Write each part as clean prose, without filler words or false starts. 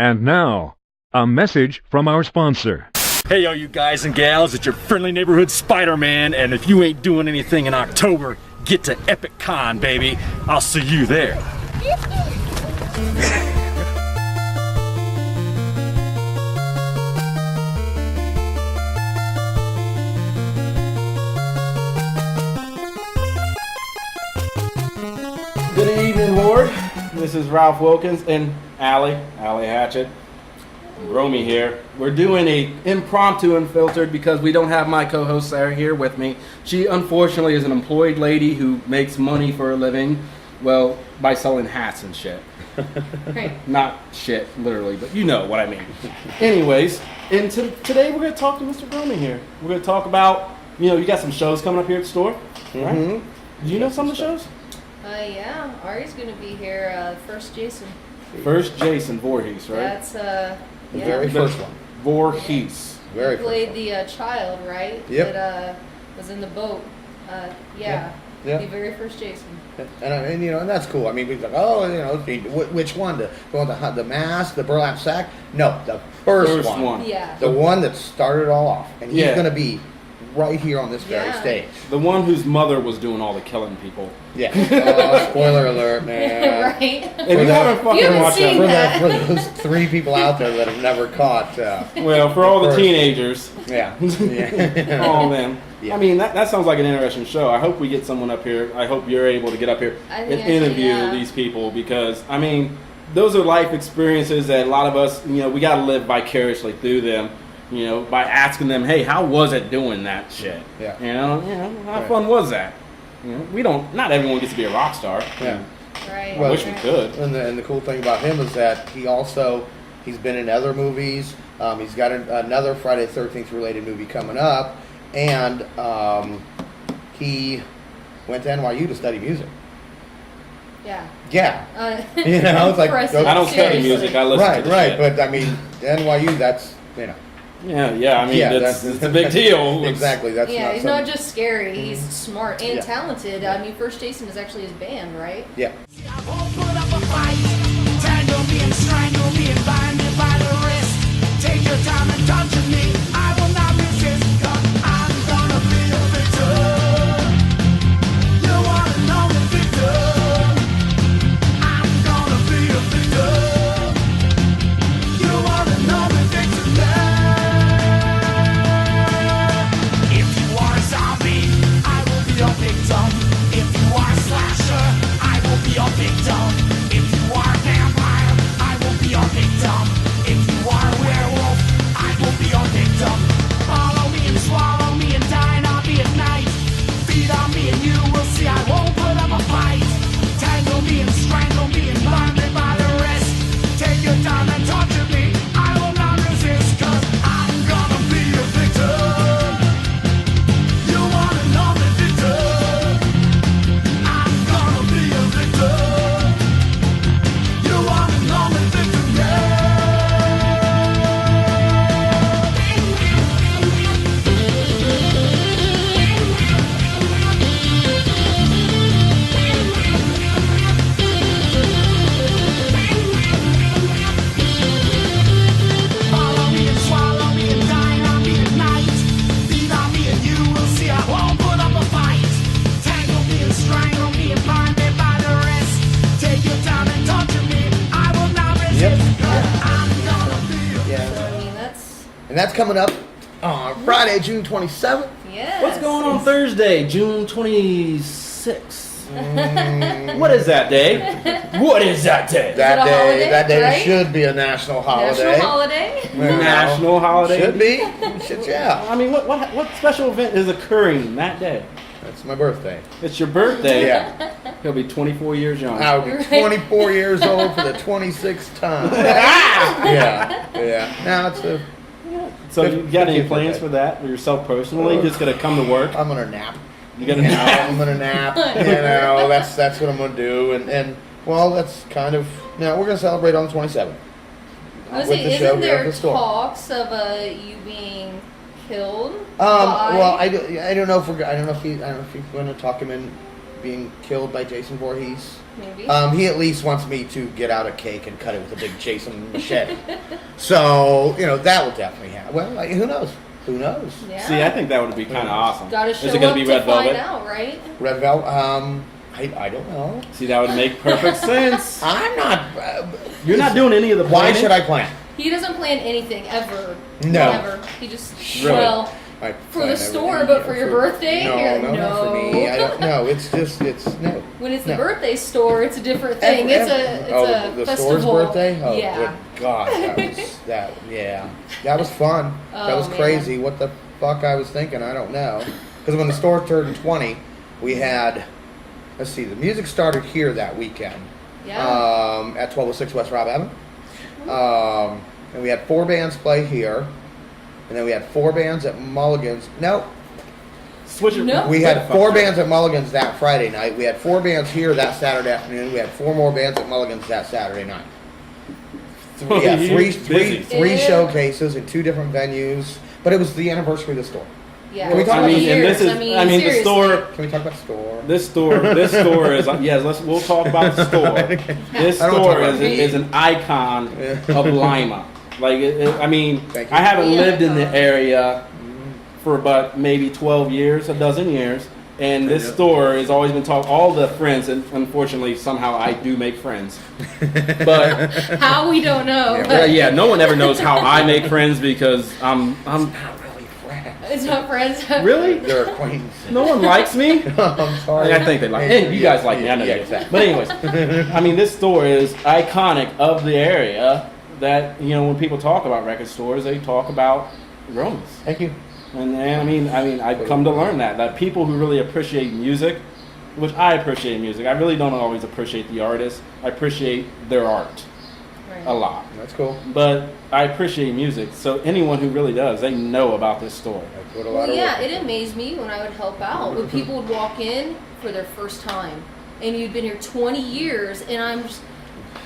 And now, a message from our sponsor. Hey, all you guys and gals, it's your friendly neighborhood Spider-Man, and if you ain't doing anything in October, get to Epic Con, baby. I'll see you there. Good evening, Lord. This is Ralph Wilkins and Alley Hatchet. Groamy here. We're doing a impromptu Unfiltered because we don't have my co-host Sarah here with me. She unfortunately is an employed lady who makes money for a living, well, by selling hats and shit. Right. Not shit, literally, but you know what I mean. Anyways, and today we're going to talk to Mr. Groamy here. We're going to talk about, you got some shows coming up here at the store, right? Do you know some of the shows? Yeah, Ari's gonna be here, first Jason. First Jason Voorhees, right? That's, The yeah. very first one. Voorhees. Very He played first the child, right? Yep. That was in the boat. Yeah. Yeah. The very first Jason. one. And that's cool. I mean, we're like, which one? The mask, the burlap sack? No, the first one. Yeah. The one that started it all off. And he's Yeah. going to be right here on this very stage. The one whose mother was doing all the killing people. Yeah. Oh, spoiler alert, man. Right? If you haven't fucking haven't watched seen that, For those 3 people out there that have never caught. well, for all the first. teenagers, Yeah. all of them. Yeah. I mean, that sounds like an interesting show. I hope we get someone up here. I hope you're able to get up here I and think interview yeah. these people because, I mean, those are life experiences that a lot of us, we got to live vicariously through them. By asking them, hey, how was it doing that shit? Yeah. How Right. fun was that? Not everyone gets to be a rock star. Yeah. Right. I wish we could. And the cool thing about him is that he's been in other movies. He's got another Friday the 13th related movie coming up, and he went to NYU to study music. Yeah. Yeah. It's like Impressive. I don't study Seriously. music. I listen to the shit. But I mean, NYU, that's Yeah, I mean, that's it's a big deal. exactly. That's Yeah, not he's something- not just scary, he's smart and Yeah. talented. I mean, First Jason is actually his band, right? Yeah. I won't put up a fight. Tangle me and strangle me and bind me by the wrist. Take your time and torture me. I will not resist, 'cause I'm gonna be a victim. You wanna know the victim? I'm gonna be a victim. You wanna know the victim now? If you are a zombie, I will be your victim. If you are a slasher, I will be your victim. If you are a vampire, I will be your victim. If you are a werewolf, I will be your victim. Follow me and swallow me and dine on me at night. Feed on me and you will see I won't put up a fight. Tangle me and strangle me and bind me by the wrist. Take your time and torture me. I will not resist, 'cause I'm gonna be a victim. You wanna know the victim? I'm gonna be a victim. You wanna know the victim, Follow me and swallow me and dine on me at night. Feed on me and you will see I won't put up a fight. Tangle me and strangle me and bind me by the wrist. Take your time and torture me. I will not resist. Yep. 'Cause I'm gonna be a So, Yeah. I mean, that's, And that's coming up on Friday, June 27th. yes. What's going on Thursday, June 26th? What is that day? What is that day? That it a day, holiday, that day right? should be a national holiday. National holiday? Well, National holiday? Should be. Should, yeah. I mean, what special event is occurring that day? That's my birthday. It's your birthday. Yeah. He'll be 24 years young. I will be Right. 24 years old for the 26th time. Yeah. Now it's So you got any 50th plans birthday. for that for yourself personally? Just gonna come to work? I'm gonna nap. You gonna I'm gonna nap. That's what I'm gonna do. And well, that's kind of we're gonna celebrate on the 27th. I was with saying, the show isn't here at there the store. talks of you being killed? Well, I don't know if he's going to talk him being killed by Jason Voorhees. Maybe. He at least wants me to get out a cake and cut it with a big Jason machete. So, that will definitely happen. Well, who knows? Who knows? Yeah. See, I think that would be kind of awesome. Gotta show Is it going up to be to red find velvet? out, right? Red Velvet? I don't know. See, that would make perfect sense. I'm not... You're not doing any of the Why planning? should I plan? He doesn't plan anything ever. No. Never. He just Really? well I for plan the store, everything, but for your for- birthday, No, you're like, no, not for me. I don't know. It's no. When it's the No. birthday store, it's a different thing. It's a the festival. store's birthday? Oh, yeah. good God. That was fun. That Oh, was man. crazy. What the fuck I was thinking, I don't know. Because when the store turned 20, we had, let's see, the music started here that weekend. Yeah. At 1206 West Robb Avenue. And we had 4 bands play here. And then we had 4 bands at Mulligan's. No, Switch it. No. we had 4 bands at Mulligan's that Friday night. We had 4 bands here that Saturday afternoon. We had 4 more bands at Mulligan's that Saturday night. Yeah, Busy. three Yeah. showcases in 2 different venues. But it was the anniversary of the store. Yeah. Can we talk I about mean, the and years. this is, I mean, the seriously. store, Can we talk about the store? this store is, yes, we'll talk about the store. This I don't store talk about me. is an icon of Lima. Like, I mean, Thank you. I haven't Yeah. lived in the area for about maybe 12 years, a dozen years. And this store has always been taught, all the friends, and unfortunately somehow I do make friends. But How we don't know. Yeah, but yeah, no one ever knows how I make friends because I'm Not really friends. It's not friends. really? They're acquaintances. No one likes me. I'm sorry. I think they like. Hey, you guys like me. I know Yeah, you do. exactly. But anyways, I mean, this store is iconic of the area. That when people talk about record stores, they talk about Groamy's. Thank you. And I mean, I've come to learn that people who really appreciate music, which I appreciate music. I really don't always appreciate the artist. I appreciate their art Right. a lot. That's cool. But I appreciate music. So anyone who really does, they know about this store. I put a lot Well, of yeah, work it into amazed me when I would help out. When people would walk in for their first time, and you'd been here 20 years, and I'm just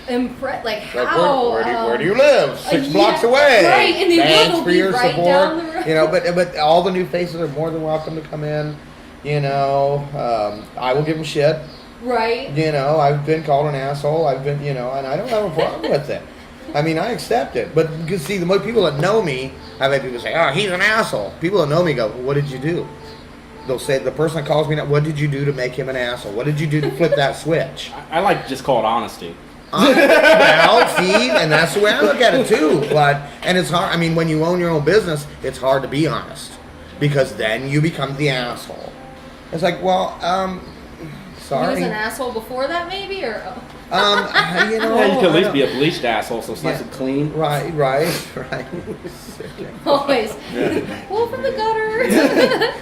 impressed. Like, Like, how? where do you live? 6 yeah, blocks away. right, and they Thanks will for be your right support. down the road. But all the new faces are more than welcome to come in. I will give them shit. Right. I've been called an asshole. I've been, and I don't have a problem with it. I mean, I accept it. But because see, the more people that know me, I've had people say, "Oh, he's an asshole." People that know me go, "What did you do?" They'll say, the person that calls me now, "What did you do to make him an asshole? What did you do to flip that switch?" I like to just call it honesty. Well, see, and that's the way I look at it too. And it's hard. I mean, when you own your own business, it's hard to be honest because then you become the asshole. It's like, well, He sorry. was an asshole before that, maybe, or Yeah, you can at least I be a bleached asshole, so it's nice Yeah. and clean. Right. always. Pull from the gutter.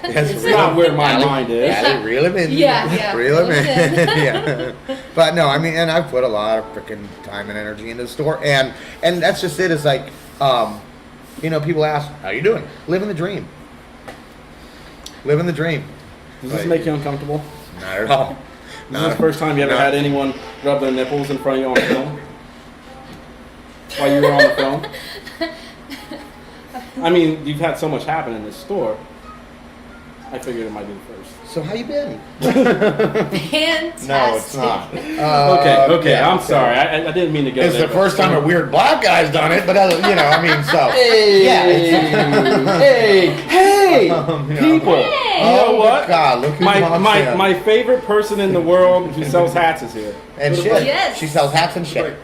It's not where my mind is. Yeah, they reel him in. Yeah. Reel him Reel in. him in. Yeah. But no, I mean, and I've put a lot of freaking time and energy into the store, and that's just it. It's like, people ask, "How you doing?" Living the dream. Living the dream. Does this make you uncomfortable? Not at all. Is this the first time you ever No. had anyone rub their nipples in front of you on film? While you were on the film? I mean, you've had so much happen in this store. I figured it might be the first. So how you been? Fantastic. No, it's not. Okay, yeah, I'm sorry. I didn't mean to go It's there. the first time a weird black guy's done it, but so. Hey, Yeah. hey, people! Hey. You know Oh, what? God, look who walks in. My favorite person in the world who sells hats is here. And shit. Yes. She sells hats and shit.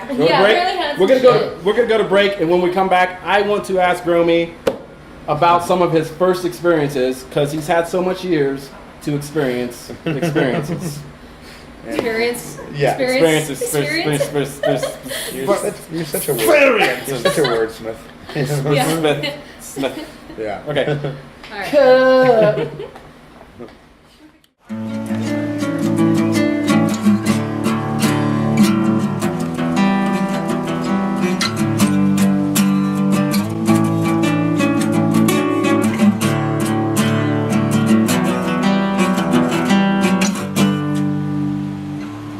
Go to Yeah, break. really has We're gonna some We're gonna go to break, and when we come back, I want to ask Groamy about some of his first experiences because he's had so much years to experiences. Experience. Yeah. Experiences. You're such a word. You're such a wordsmith. Yeah. Smith. Yeah. Okay. All right.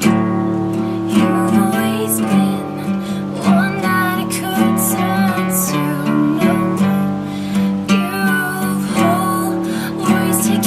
You've always been one that I could turn to. No, you've always taken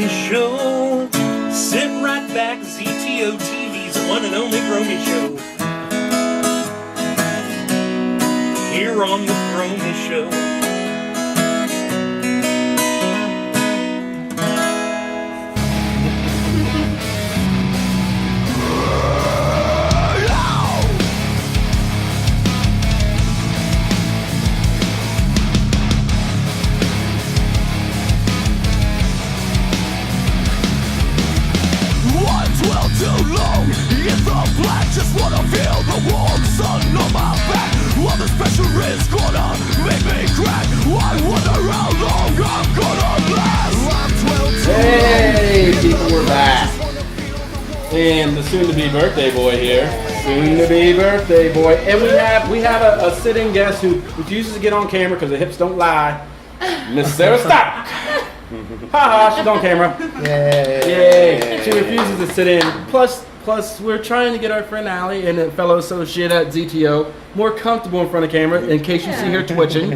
Groamy Show. Sit right back, ZTO TV's one and only Groamy Show. Here on the Groamy Show. Too long in the black, just wanna feel the warm sun on my back. While this pressure is gonna make me crack, I wonder how long I'm gonna last. I'm 12 too Hey, long. people, we're back. And the soon-to-be birthday boy here. Soon-to-be birthday boy. And we have a sitting guest who refuses to get on camera because the hips don't lie. Miss Sarah Stock. Haha, she's on camera. Yay. She refuses to sit in. Plus, we're trying to get our friend Allie and a fellow associate at ZTO more comfortable in front of camera in case you see her twitching.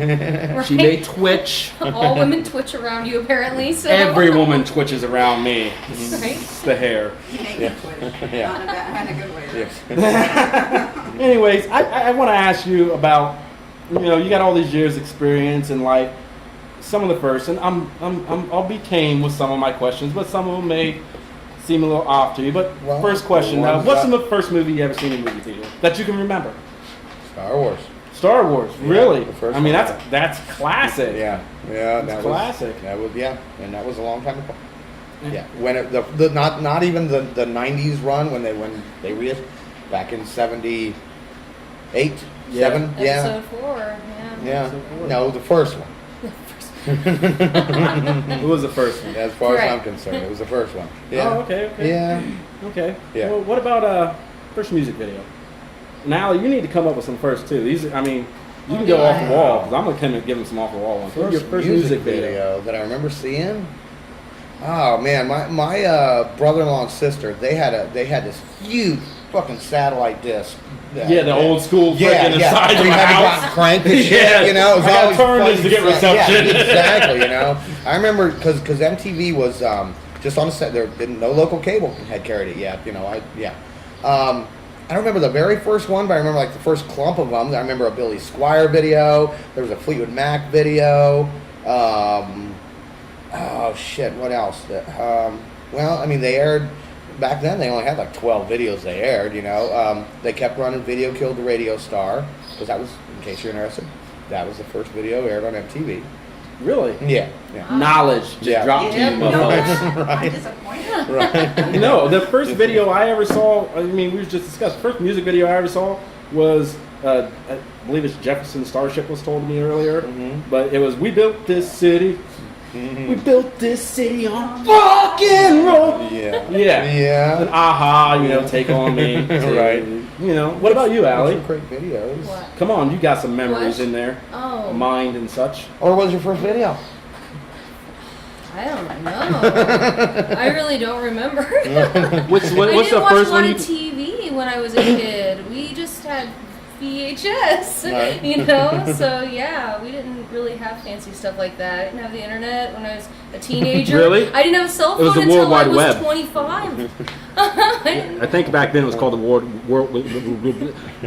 She may twitch. All women twitch around you, apparently. So. Every woman twitches around me. Right? It's the hair. You make it twitch. Not in a good way. Anyways, I want to ask you about, you got all these years experience and like some of the first, and I'll be tame with some of my questions, but some of them may seem a little off to you. But Well, first question, the ones what's that- the first movie you ever seen in movie theater that you can remember? Star Wars. Star Wars, Yeah, really? the first I mean, one. that's classic. Yeah, that It's was classic. and that was a long time ago. Yeah, when the not even the 90s run when they back in 78, Yeah. 7, yeah, Episode 4, yeah. yeah. No, the first one. Who was the first one? As far as I'm Correct. concerned, it was the first one. Yeah. Oh, okay. Yeah. Okay. Yeah. Well, what about first music video? Now you need to come up with some first too. These, I mean, you can go off the wall because I'm gonna come and give them some off the wall ones. What's your first music video? that I remember seeing. Oh man, my brother-in-law and sister they had this huge fucking satellite disc. Yeah, the old school freaking yeah. size of We a had to go out house. and crank the shit, Yeah. you know. It was I gotta always turn this fun to get set. reception. Yeah, exactly, you know. I remember because MTV was just on the set. There didn't no local cable had carried it yet. You know, I don't remember the very first one, but I remember like the first clump of them. I remember a Billy Squire video. There was a Fleetwood Mac video. Oh shit! What else? Well, I mean, they aired back then. They only had like 12 videos they aired. You know, they kept running "Video Killed the Radio Star" because that was, in case you're interested, that was the first video aired on MTV. Really? Yeah. Knowledge just Yeah. dropped to you, No, motherfuckers. I'm disappointed. Right. No, the first video I ever saw, I mean, we just discussed, the first music video I ever saw was, I believe it's Jefferson Starship was told to me earlier, but it was, we built this city, we built this city on fucking roll. Yeah. Yeah. And aha, take on me. Right. What about you, Allie? Some great videos. What? Come on, you got some memories What? in there, Oh, mind and such. Or what was your first video? I don't know. I really don't remember. What's I the didn't watch first a lot one of TV when I was a kid. We just had VHS, Right. So yeah, we didn't really have fancy stuff like that. I didn't have the internet when I was a teenager. Really? I didn't have a cell It was phone the World until I Wide was Web. 25. I I think back then it was called the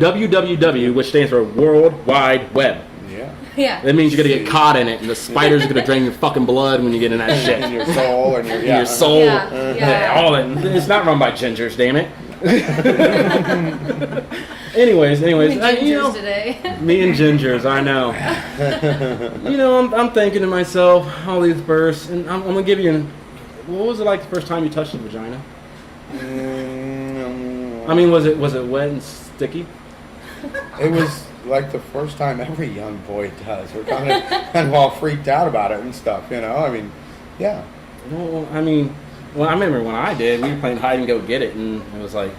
WWW, which stands for World Wide Web. Yeah. yeah. That means you're gonna get caught in it, and the spiders are gonna drain your fucking blood when you get in that shit. And your soul and your In your soul. Yeah, yeah. All in. It's not run by gingers, damn it. anyways, Gingers today. me and gingers, I know. I'm thinking to myself, all these bursts, and I'm gonna give you. What was it like the first time you touched a vagina? I mean, was it wet and sticky? It was like the first time every young boy does. We're kind of all freaked out about it and stuff, I mean, yeah. Well, I mean, I remember when I did, we were playing hide and go get it, and it was like,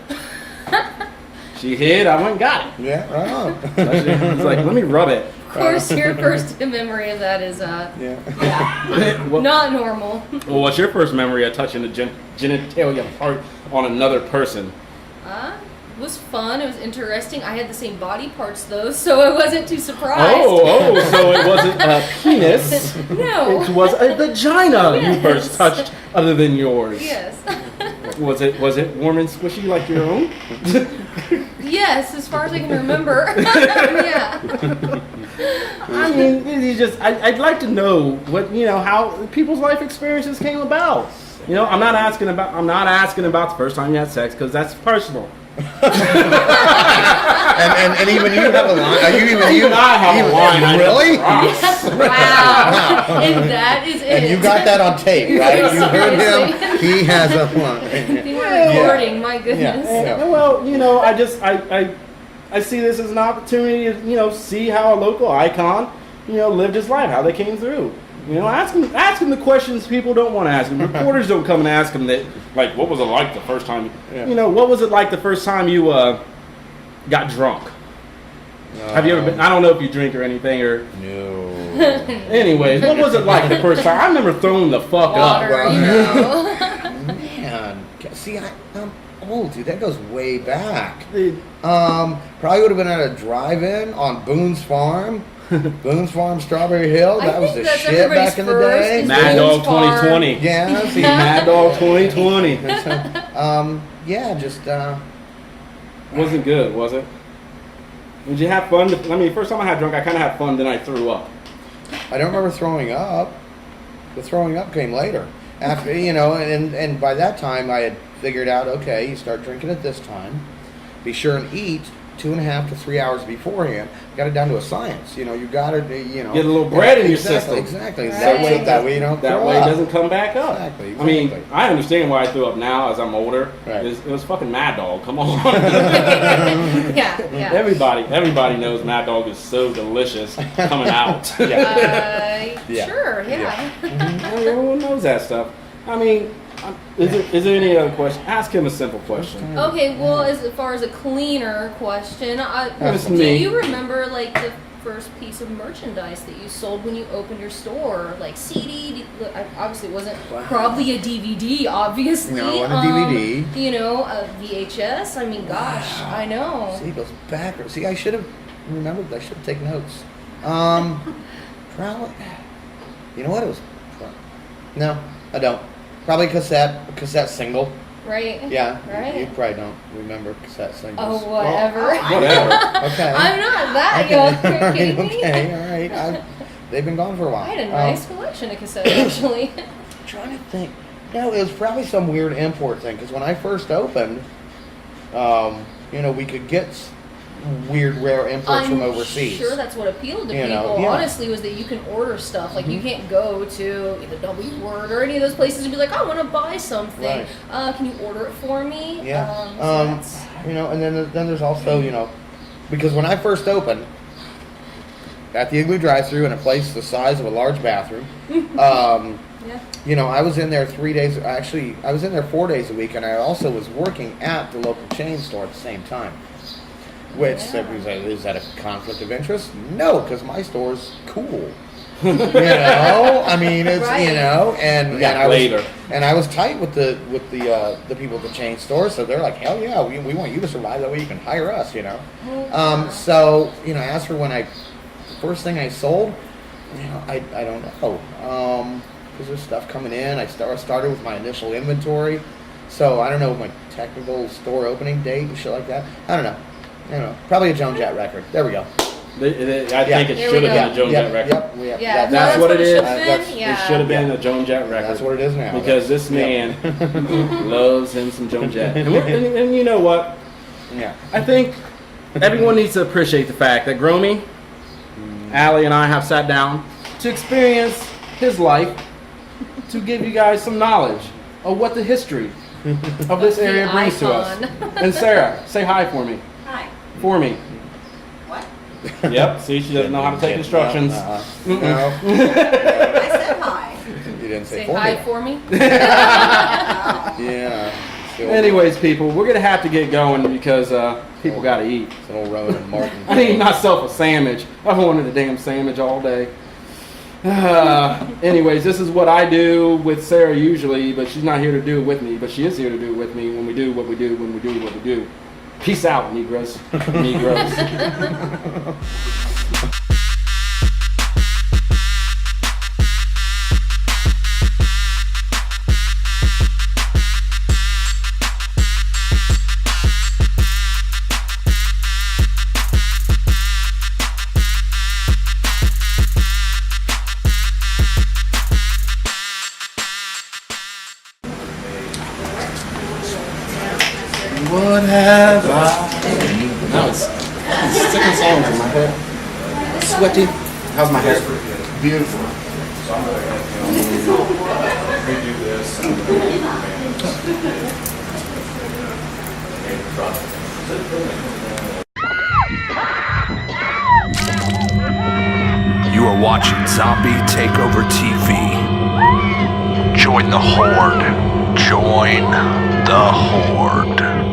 she hid, I went and got it. Yeah, right on. It's like, let me rub it. Of course, your first memory of that is Yeah. Well, not normal. what's your first memory of touching the genitalia part on another person? was fun. It was interesting. I had the same body parts though, so I wasn't too surprised. So it wasn't a penis. No. It was a vagina you Yes. first touched, other than yours. Yes. Was it warm and squishy like your own? Yes, as far as I can remember. Yeah. I mean, I'd like to know what how people's life experiences came about. I'm not asking about the first time you had sex because that's personal. and even you have a line. You I have a line. Really? Yes. Wow. And that is it. And you got that on tape, right? You heard him. He has a line. They were recording. My goodness. Yeah. Well, I see this as an opportunity to see how a local icon lived his life, how they came through. Ask him the questions people don't want to ask him. Reporters don't come and ask him that, like, what was it like the first time? Yeah. What was it like the first time you got drunk? Have you ever been? I don't know if you drink or anything or. No. Anyways, what was it like the first time? I remember throwing the fuck Water, up. Man, see, I'm old, dude. That goes way back. Dude. Probably would have been at a drive-in on Boone's Farm. Boone's Farm, Strawberry Hill. That was the shit back in the day. Mad Dog 2020. Yeah, see, Mad Dog 2020. yeah, just Wasn't good, was it? Did you have fun? First time I had drunk, I kind of had fun, then I threw up. I don't remember throwing up. The throwing up came later. After and by that time I had figured out, okay, you start drinking at this time. Be sure and eat 2.5 to 3 hours beforehand. Got it down to a science. You got to get a little bread in your system. Exactly. Right. That way you don't That throw way it up. doesn't come back up. Exactly. I mean, I understand why I threw up now as I'm older. Right. It was fucking Mad Dog. Come on. Yeah. Everybody knows Mad Dog is so delicious coming out. Yeah. Sure. Yeah. Everyone knows that stuff. I mean, is there any other question? Ask him a simple question. Okay. Well, as far as a cleaner question, That's do me. you remember like the first piece of merchandise that you sold when you opened your store? Like CD? Obviously, it wasn't probably a DVD. Obviously, No, it wasn't a DVD. A VHS. I mean, gosh, I know. See, it goes backwards. See, I should have remembered. I should have taken notes. Probably. You know what? It was. No, I don't. Probably cassette single. Right. Yeah. Right. You probably don't remember cassette singles. Oh, whatever. Whatever. Okay. I'm not that Okay. young. Are you kidding me? Okay. All right. They've been gone for a while. I had a nice collection of cassettes, actually. Trying to think. No, it was probably some weird import thing. Because when I first opened, we could get weird, rare imports from overseas. Sure, that's what appealed to You know, people. yeah. Honestly, was that you can order stuff. Like you can't go to the W Word or any of those places and be like, I want to buy something. Right. Can you order it for me? Yeah. So that's- And then there's also, because when I first opened at the Igloo drive-thru in a place the size of a large bathroom, yeah. I was in there 3 days. Actually, I was in there 4 days a week, and I also was working at the local chain store at the same time. Which is that a conflict of interest? No, because my store's cool. I mean, it's Right. and I was tight with the people at the chain store, so they're like, hell yeah, we want you to survive. That way you can hire us, So as for when the first thing I sold, I don't know, because there's stuff coming in. I started with my initial inventory, so I don't know my technical store opening date and shit like that. I don't know. Probably a Joan Jett record. There we go. I think it should have been a Joan Jett record. Yep. Yeah, That's what it is. Yeah. It should have been a Joan Jett record. That's what it is now. Because this man loves him some Joan Jett. And you know what? Yeah. I think everyone needs to appreciate the fact that Groamy, Alley, and I have sat down to experience his life, to give you guys some knowledge of what the history of this area brings to us. And Sarah, say hi for me. Hi. For me. What? Yep. See, she doesn't know how to take instructions. No. I said hi. You didn't say Say for hi me. for me. Yeah. Anyways, people, we're gonna have to get going because people gotta eat. It's an old Rowan and Martin. I need myself a sandwich. I've wanted a damn sandwich all day. Anyways, this is what I do with Sarah usually, but she's not here to do it with me. But she is here to do it with me when we do what we do, when we do what we do. Peace out, Negroes. Negroes. What have I? No, it's sticking songs in my head. Sweaty. How's my hair? Beautiful. You are watching Zombie Takeover TV. Join the Horde. Join the Horde.